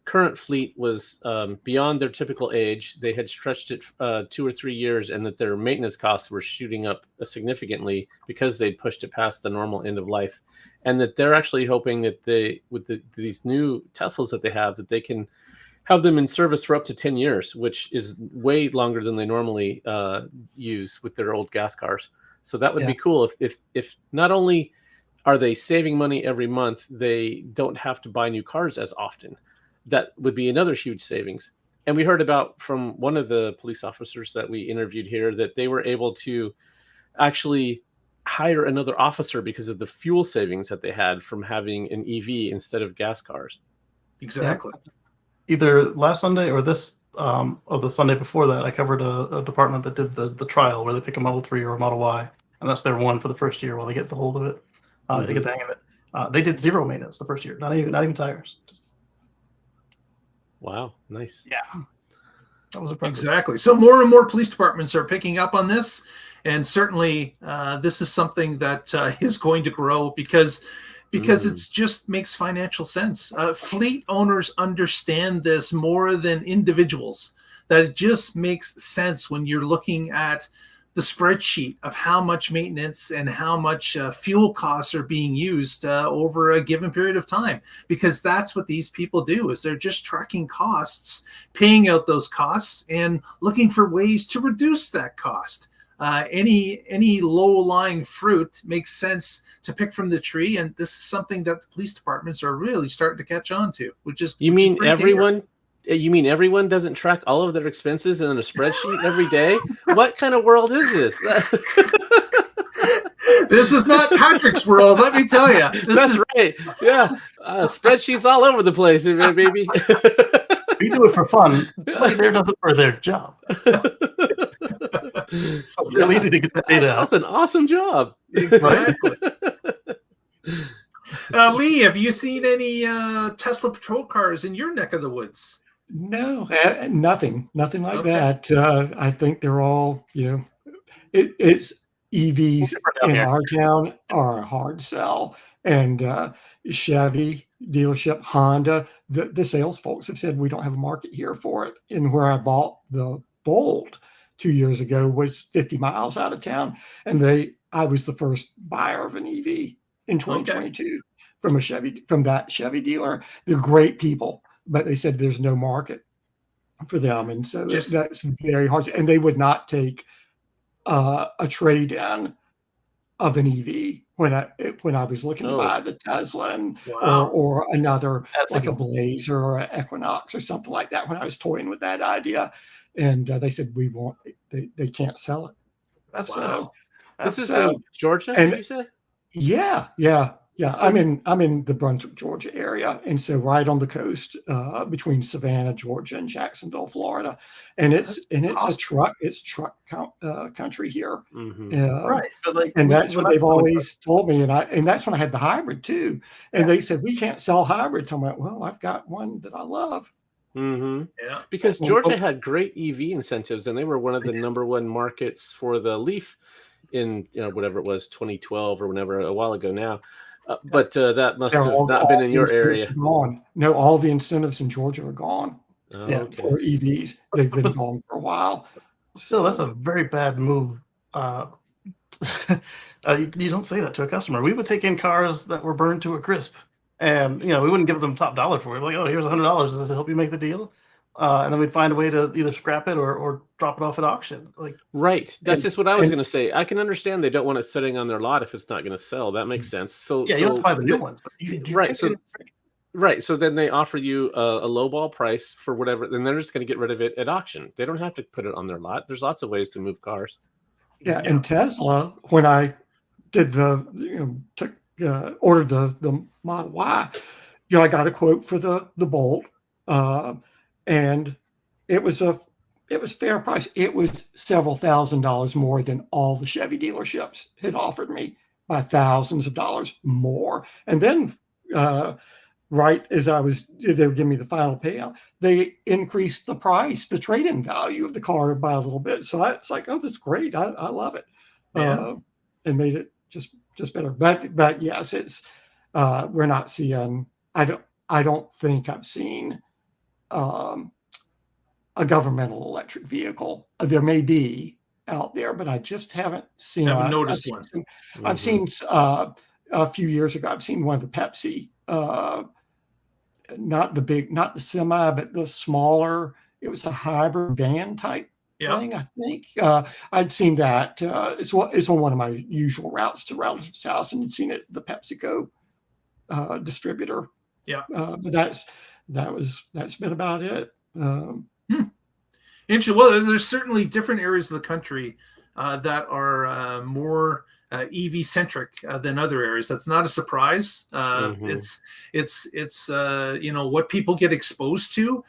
current fleet was beyond their typical age. They had stretched it 2 or 3 years, and that their maintenance costs were shooting up significantly because they'd pushed it past the normal end of life. And that they're actually hoping that these new Teslas that they have, that they can have them in service for up to 10 years, which is way longer than they normally use with their old gas cars. So that would be cool if not only are they saving money every month, they don't have to buy new cars as often. That would be another huge savings. And we heard about from one of the police officers that we interviewed here that they were able to actually hire another officer because of the fuel savings that they had from having an EV instead of gas cars. Exactly. Either last Sunday or or the Sunday before that, I covered a department that did the trial where they pick a Model 3 or a Model Y, and that's their one for the first year while they get the hold of it. They get the hang of it. They did zero maintenance the first year, not even tires. Wow, nice. Yeah, that was impressive. Exactly. So more and more police departments are picking up on this, and certainly this is something that is going to grow because it just makes financial sense. Fleet owners understand this more than individuals, that it just makes sense when you're looking at the spreadsheet of how much maintenance and how much fuel costs are being used over a given period of time, because that's what these people do, is they're just tracking costs, paying out those costs, and looking for ways to reduce that cost. Any low-lying fruit makes sense to pick from the tree, and this is something that the police departments are really starting to catch on to, which is everyone? You mean everyone doesn't track all of their expenses in a spreadsheet every day? What kind of world is this? This is not Patrick's world, let me tell you. That's right. Yeah, spreadsheets all over the place, baby. We do it for fun. Somebody there does it for their job. It's real easy to get that data out. That's an awesome job. Exactly. Lee, have you seen any Tesla patrol cars in your neck of the woods? No, nothing like that. I think they're all, it's EVs in our town are a hard sell. And Chevy dealership, Honda, the sales folks have said we don't have a market here for it. And where I bought the Bolt 2 years ago was 50 miles out of town. And I was the first buyer of an EV in 2022 from that Chevy dealer. They're great people, but they said there's no market for them. And so that's very hard. And they would not take a trade-in of an EV when I was looking to buy the Tesla or another, like a Blazer or an Equinox or something like that, when I was toying with that idea. And they said they can't sell it. That's This is in Georgia, did you say? Yeah. Yeah, So- I'm in the Brunswick, Georgia area, and so right on the coast between Savannah, Georgia, and Jacksonville, Florida, and it's awesome. truck country here, Mhm. Right, but like, and that's when what I they've go to- always told me, and that's when I had the hybrid too, and they said we can't sell hybrids. I'm like, well, I've got one that I love. Mm-hmm. Yeah. Because Well, Georgia had great EV incentives, and they were one of the did. number one markets for the Leaf in whatever it was 2012 or whenever a while ago now. But that must they're have not all been in the your incentives area. are gone. No, all the incentives in Georgia are gone Oh, Yeah. okay. for EVs. They've been gone for a while. Still, that's a very bad move. You don't say that to a customer. We would take in cars that were burned to a crisp, and we wouldn't give them top dollar for it. Like, oh, here's $100. Does this help you make the deal? And then we'd find a way to either scrap it or drop it off at auction. Like, Right. That's And- just what I was and- going to say. I can understand they don't want it sitting on their lot if it's not going to sell. That makes sense. So yeah, you don't have to buy the new ones, but you right, take so- it. Right. So then they offer you a lowball price for whatever, then they're just going to get rid of it at auction. They don't have to put it on their lot. There's lots of ways to move cars. Yeah, and Tesla, when I did ordered the Model Y, I got a quote for the Bolt, and it was fair price. It was several $1,000s more than all the Chevy dealerships had offered me, by thousands of dollars more. And then right as they were giving me the final payout, they increased the price, the trade-in value of the car by a little bit. So it's like, oh, that's great. I love it. Yeah. And made it just better. But yes, it's we're not seeing. I don't think I've seen a governmental electric vehicle. There may be out there, but I just haven't seen. Haven't noticed one. I've seen a few years ago. I've seen one of the Pepsi. Not the semi, but the smaller. It was a hybrid van type thing, I think. I'd seen that. It's on one of my usual routes to relatives' house, and I'd seen it at the PepsiCo distributor. Yeah. But that's been about it. Interesting. Well, there's certainly different areas of the country that are more EV centric than other areas. That's not a surprise. It's what people get exposed to.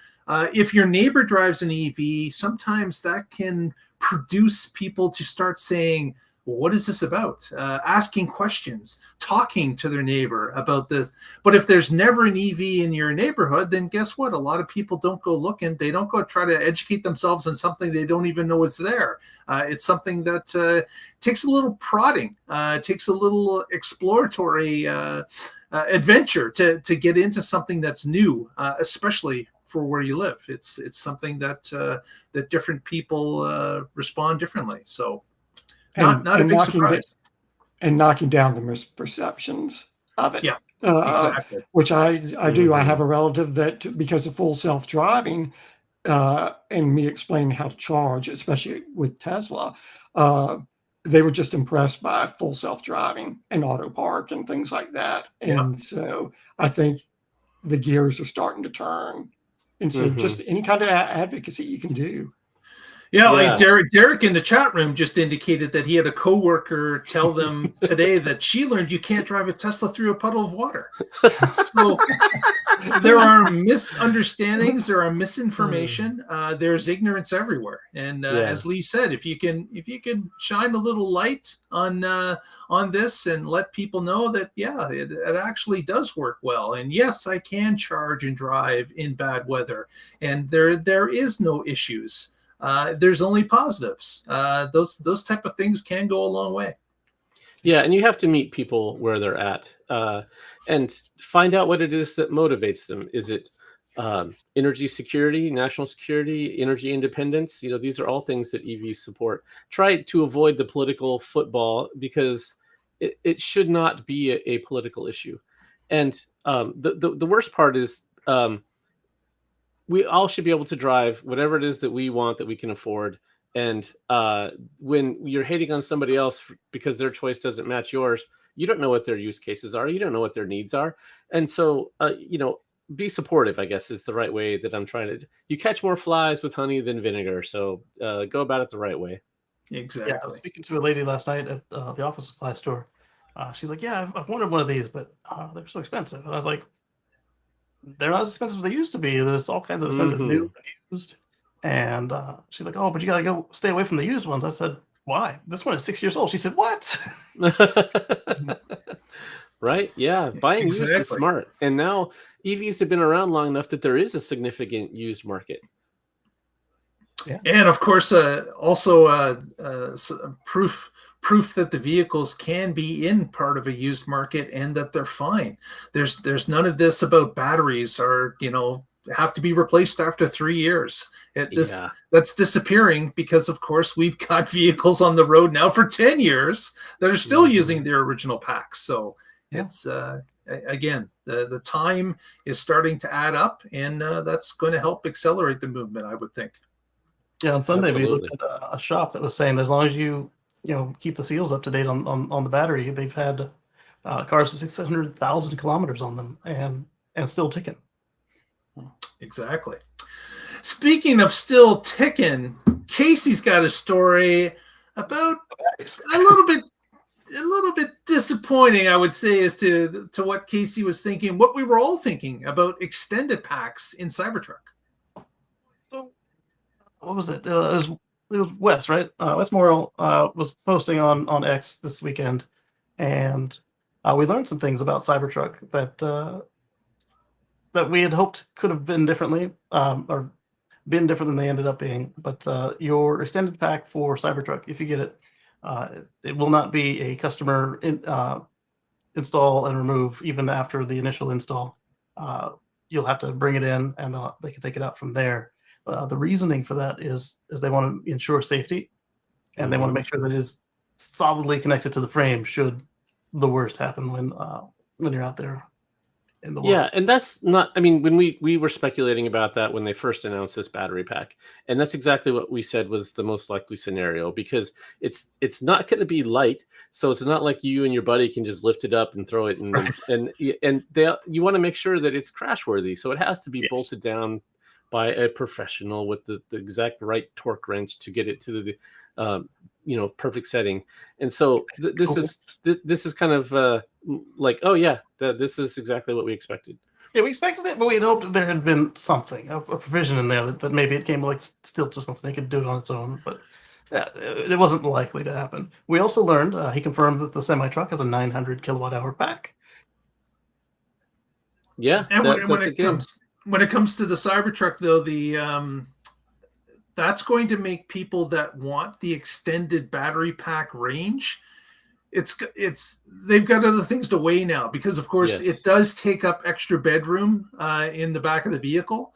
If your neighbor drives an EV, sometimes that can produce people to start saying, well, what is this about? Asking questions, talking to their neighbor about this. But if there's never an EV in your neighborhood, then guess what? A lot of people don't go looking. They don't go try to educate themselves on something they don't even know is there. It's something that takes a little prodding, takes a little exploratory adventure to get into something that's new, especially for where you live. It's something that different people respond differently. So. Not a big surprise. And knocking down the misperceptions of it. Yeah, exactly. Which I do. I have a relative that, because of full self-driving and me explaining how to charge, especially with Tesla, they were just impressed by full self-driving and auto park and things like that. And so I think the gears are starting to turn. And so just any kind of advocacy you can do. Yeah, like Derek in the chat room just indicated that he had a coworker tell them today that she learned you can't drive a Tesla through a puddle of water. So there are misunderstandings, there are misinformation, there's ignorance everywhere. And as Lee said, if you can shine a little light on this and let people know that it actually does work well. And yes, I can charge and drive in bad weather, and there is no issues. There's only positives. Those type of things can go a long way. Yeah, and you have to meet people where they're at and find out what it is that motivates them. Is it energy security, national security, energy independence? These are all things that EVs support. Try to avoid the political football, because it should not be a political issue. And the worst part is we all should be able to drive whatever it is that we want, that we can afford. And when you're hating on somebody else because their choice doesn't match yours, you don't know what their use cases are. You don't know what their needs are. And so, be supportive, I guess, is the right way that I'm trying to. You catch more flies with honey than vinegar. So go about it the right way. Exactly. Yeah, I was speaking to a lady last night at the office supply store. She's like, yeah, I've wanted one of these, but they're so expensive. And I was like, they're not as expensive as they used to be. There's all kinds of incentives, new and used. And she's like, oh, but you got to go stay away from the used ones. I said, why? This one is 6 years old. She said, what? Right? Yeah. Buying used is smart. And now EVs have been around long enough that there is a significant used market. Yeah. And of course, also proof that the vehicles can be in part of a used market and that they're fine. There's none of this about batteries or, have to be replaced after 3 years. That's disappearing because, of course, we've got vehicles on the road now for 10 years that are still using their original packs. So it's again, the time is starting to add up, and that's going to help accelerate the movement, I would think. Yeah, on Sunday we looked at a shop that was saying as long as you keep the seals up to date on the battery, they've had cars with 600,000 kilometers on them and still ticking. Exactly. Speaking of still ticking, Casey's got a story about a little bit disappointing, I would say, as to what Casey was thinking, what we were all thinking about extended packs in Cybertruck. So, what was it? It was Wes, right? Wes Morrill was posting on X this weekend, and we learned some things about Cybertruck that we had hoped could have been differently, or been different than they ended up being. But your extended pack for Cybertruck, if you get it, it will not be a customer install and remove even after the initial install. You'll have to bring it in, and they can take it out from there. The reasoning for that is they want to ensure safety, and they want to make sure that it is solidly connected to the frame should the worst happen when you're out there in the world. Yeah, and that's not, I mean, when we were speculating about that when they first announced this battery pack, and that's exactly what we said was the most likely scenario, because it's not going to be light, so it's not like you and your buddy can just lift it up and throw it, and you want to make sure that it's crash worthy, so it has to be bolted down by a professional with the exact right torque wrench to get it to the perfect setting. And so this is kind of like, oh yeah, this is exactly what we expected. Yeah, we expected it, but we had hoped that there had been something, a provision in there that maybe it came like stilt or something. They could do it on its own, but it wasn't likely to happen. We also learned, he confirmed that the semi-truck has a 900 kilowatt hour pack. Yeah, and when it comes to the Cybertruck, though, that's going to make people that want the extended battery pack range, they've got other things to weigh now, because of course it does take up extra bedroom in the back of the vehicle,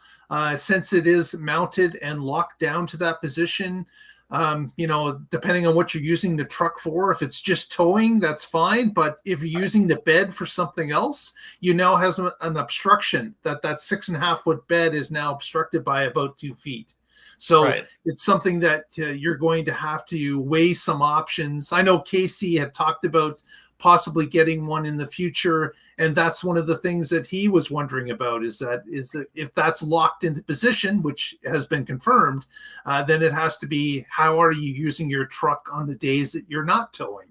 since it is mounted and locked down to that position. Depending on what you're using the truck for, if it's just towing, that's fine. But if you're using the bed for something else, you now have an obstruction that 6.5 foot bed is now obstructed by about 2 feet. So it's something that you're going to have to weigh some options. I know Casey had talked about possibly getting one in the future, and that's one of the things that he was wondering about, is that if that's locked into position, which has been confirmed, then it has to be, how are you using your truck on the days that you're not towing?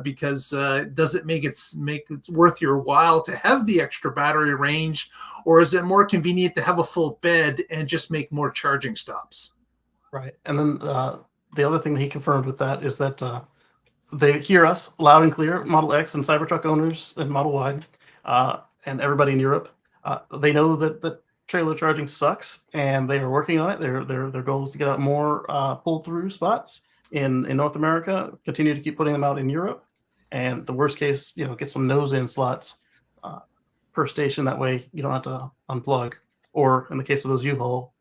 Because does it make it worth your while to have the extra battery range, or is it more convenient to have a full bed and just make more charging stops? Right. And then the other thing that he confirmed with that is that they hear us loud and clear, Model X and Cybertruck owners and Model Y, and everybody in Europe. They know that trailer charging sucks, and they are working on it. Their goal is to get out more pull-through spots in North America, continue to keep putting them out in Europe, and the worst case, get some nose-in slots per station. That way you don't have to unplug, or in the case of those U-Haul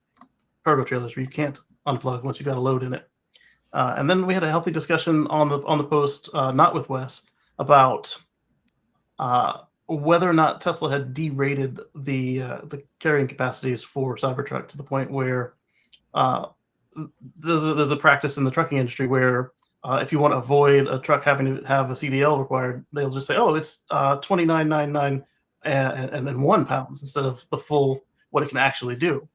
cargo trailers where you can't unplug once you've got a load in it. And then we had a healthy discussion on the post, not with Wes, about whether or not Tesla had derated the carrying capacities for Cybertruck to the point where there's a practice in the trucking industry where if you want to avoid a truck having to have a CDL required, they'll just say, oh, it's 29.99 and 1 pounds instead of the full what it can actually do.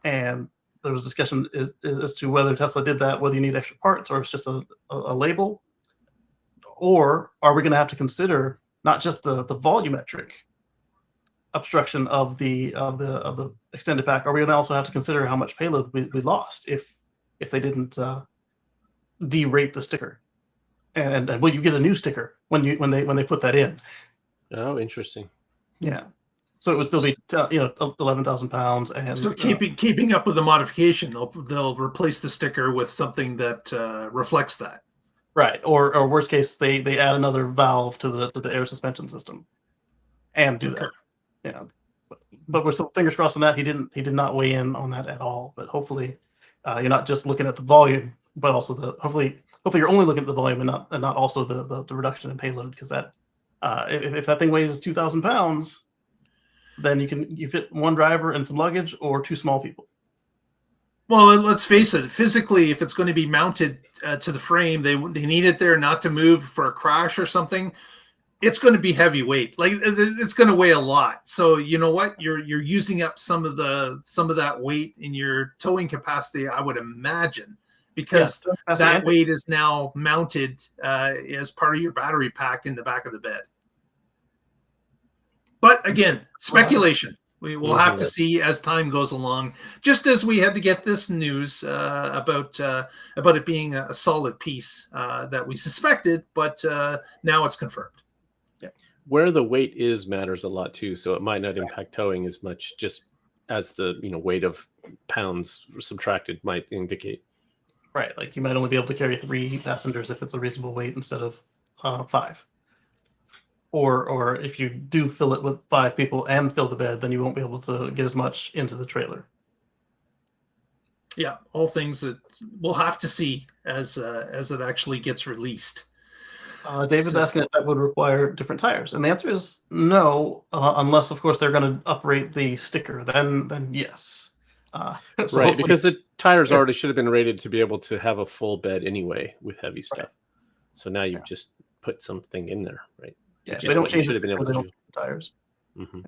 And there was discussion as to whether Tesla did that, whether you need extra parts or it's just a label. Or are we going to have to consider not just the volumetric obstruction of the extended pack? Are we going to also have to consider how much payload we lost if they didn't derate the sticker? And will you get a new sticker when they put that in? Oh, interesting. Yeah. So it would still be 11,000 pounds, and so keeping up with the modification, they'll replace the sticker with something that reflects that. Right. Or worst case, they add another valve to the air suspension system, and do that. Yeah. But we're still fingers crossed on that. He did not weigh in on that at all. But hopefully, you're not just looking at the volume, but also hopefully you're only looking at the volume and not also the reduction in payload, because that if that thing weighs 2,000 pounds, then you fit one driver and some luggage, or two small people. Well, let's face it. Physically, if it's going to be mounted to the frame, they need it there not to move for a crash or something. It's going to be heavyweight. Like, it's going to weigh a lot. So you know what? You're using up some of that weight in your towing capacity, I would imagine, because that weight is now mounted as part of your battery pack in the back of the bed. But again, speculation. We will have to see as time goes along. Just as we had to get this news about it being a solid piece that we suspected, but now it's confirmed. Yeah. Where the weight is matters a lot too, so it might not impact towing as much, just as the weight of pounds subtracted might indicate. Right. Like, you might only be able to carry 3 passengers if it's a reasonable weight instead of 5. Or if you do fill it with 5 people and fill the bed, then you won't be able to get as much into the trailer. Yeah, all things that we'll have to see as it actually gets released. David's asking if that would require different tires, and the answer is no, unless of course they're going to upgrade the sticker. Then yes. Right, because the tires already should have been rated to be able to have a full bed anyway with heavy stuff. Right. So now you've just put something in there, right? Yeah, they don't change the tires. Mm-hmm.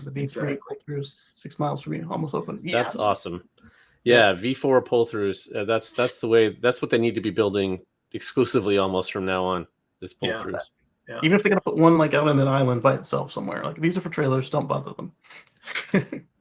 The V3 pull-throughs 6 miles from you, almost open. That's awesome. Yeah, V4 pull-throughs. That's the way. That's what they need to be building exclusively, almost from now on. Is pull-throughs. Yeah. Even if they're gonna put one like out on an island by itself somewhere, like, these are for trailers. Don't bother them.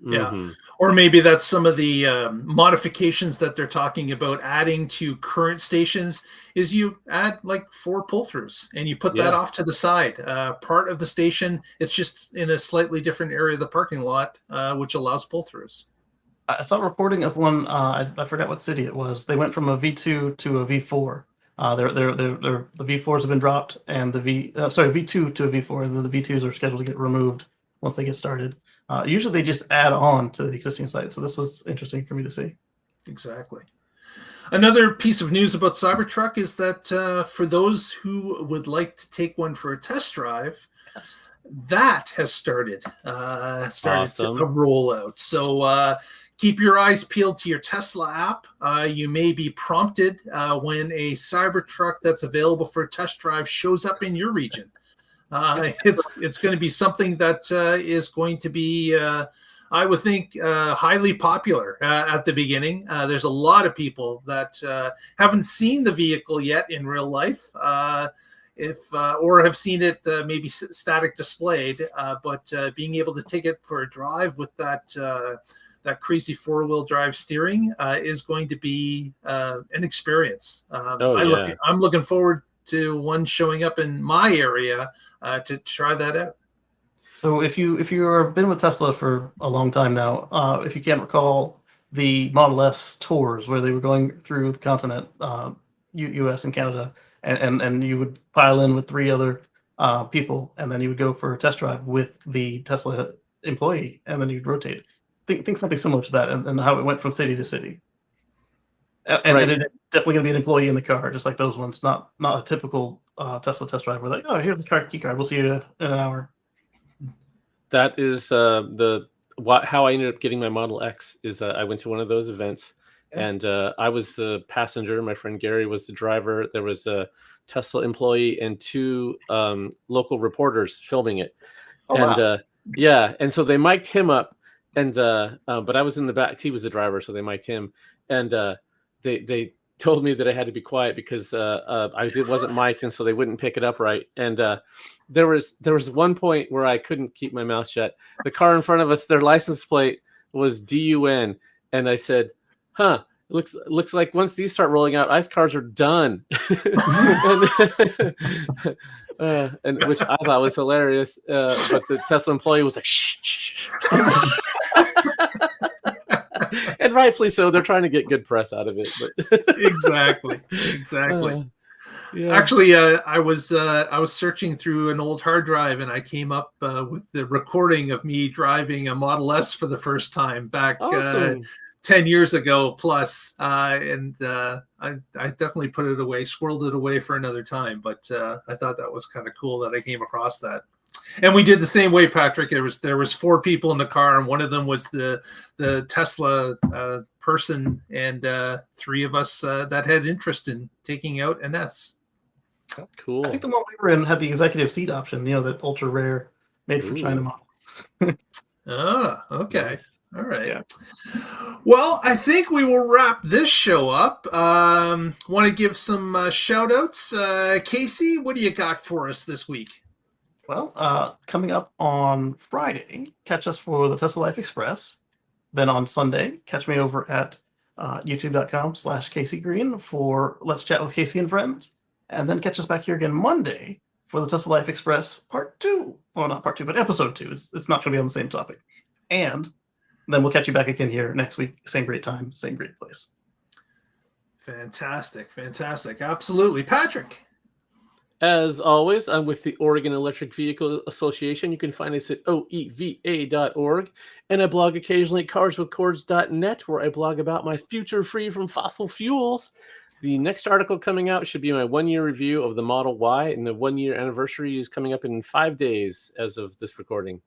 Yeah, or maybe that's some of the modifications that they're talking about adding to current stations. Is you add like 4 pull-throughs and you put that off to the side, part of the station. It's just in a slightly different area of the parking lot, which allows pull-throughs. I saw a reporting of one. I forgot what city it was. They went from a V2 to a V4. The V4s have been dropped, and the V2 to a V4, and then the V2s are scheduled to get removed once they get started. Usually they just add on to the existing site. So this was interesting for me to see. Exactly. Another piece of news about Cybertruck is that for those who would like to take one for a test drive, that has started Awesome. to roll out. So keep your eyes peeled to your Tesla app. You may be prompted when a Cybertruck that's available for a test drive shows up in your region. It's going to be something that is going to be, I would think, highly popular at the beginning. There's a lot of people that haven't seen the vehicle yet in real life, or have seen it maybe static displayed, but being able to take it for a drive with that crazy 4-wheel drive steering is going to be an experience. I'm looking forward to one showing up in my area to try that out. So if you have been with Tesla for a long time now, if you can't recall the Model S tours where they were going through the continent, U.S. and Canada, and you would pile in with 3 other people, and then you would go for a test drive with the Tesla employee, and then you'd rotate. Think something similar to that, and how it went from city to city. And it's definitely going to be an employee in the car, just like those ones. Not a typical Tesla test drive where like, oh, here's the key card. We'll see you in an hour. That is how I ended up getting my Model X. Is I went to one of those events, and I was the passenger. My friend Gary was the driver. There was a Tesla employee and 2 local reporters filming it. And so they mic'd him up, and but I was in the back. He was the driver, so they mic'd him, and they told me that I had to be quiet because it wasn't mic'd, and so they wouldn't pick it up right. And there was one point where I couldn't keep my mouth shut. The car in front of us, their license plate was DUN, and I said, "Huh, looks like once these start rolling out, ICE cars are done." and which I thought was hilarious. But the Tesla employee was like, "Shh, shh." And rightfully so. They're trying to get good press out of it. But Exactly. yeah. Actually, I was searching through an old hard drive, and I came up with the recording of me driving a Model S for the first time back Awesome. 10 years ago plus, and I definitely put it away, squirreled it away for another time. But I thought that was kind of cool that I came across that. And we did the same way, Patrick. There was 4 people in the car, and one of them was the Tesla person, and 3 of us that had interest in taking out an S. Cool. I think the one we were in had the executive seat option, that ultra rare, made for China model. Oh, okay. Nice. All right. Yeah. Well, I think we will wrap this show up. Want to give some shout outs. Casey, what do you got for us this week? Well, coming up on Friday, catch us for the Tesla Life Express. Then on Sunday, catch me over at youtube.com/Casey Green for Let's Chat with Casey and Friends. And then catch us back here again Monday for the Tesla Life Express Part 2. Well, not Part 2, but Episode 2. It's not going to be on the same topic. And then we'll catch you back again here next week. Same great time, same great place. Fantastic. Absolutely. Patrick. As always, I'm with the Oregon Electric Vehicle Association. You can find us at oeva.org. And I blog occasionally at carswithcords.net, where I blog about my future free from fossil fuels. The next article coming out should be my 1-year review of the Model Y, and the 1-year anniversary is coming up in 5 days as of this recording.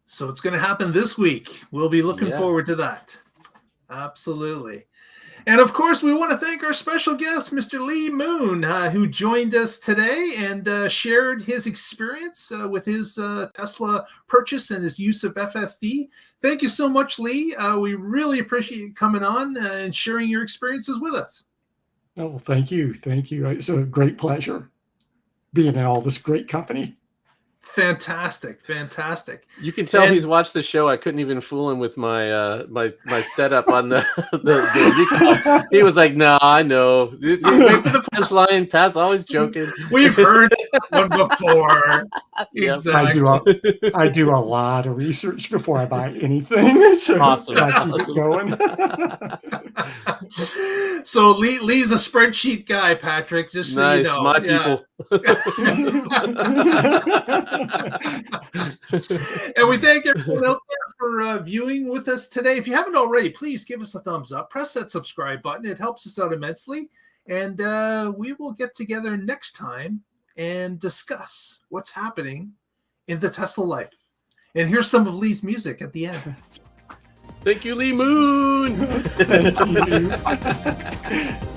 So it's going to happen this week. We'll be looking forward to that. Absolutely. And of course, we want to thank our special guest, Mr. Lee Moon, who joined us today and shared his experience with his Tesla purchase and his use of FSD. Thank you so much, Lee. We really appreciate you coming on and sharing your experiences with us. Oh, thank you. It's a great pleasure being in all this great company. Fantastic. You can tell he's watched the show. I couldn't even fool him with my my setup on the recall. He was like, "No, I know. Wait for the punchline. Pat's always joking." We've heard that one before. Yep. Exactly. I do a lot of research before I buy anything. So Awesome. I keep it going. So Lee's a spreadsheet guy, Patrick. Just so Nice, you know, my people. And we thank everyone out there for viewing with us today. If you haven't already, please give us a thumbs up. Press that subscribe button. It helps us out immensely. And we will get together next time and discuss what's happening in the Tesla life. And here's some of Lee's music at the end. Thank you, Lee Moon. Thank you.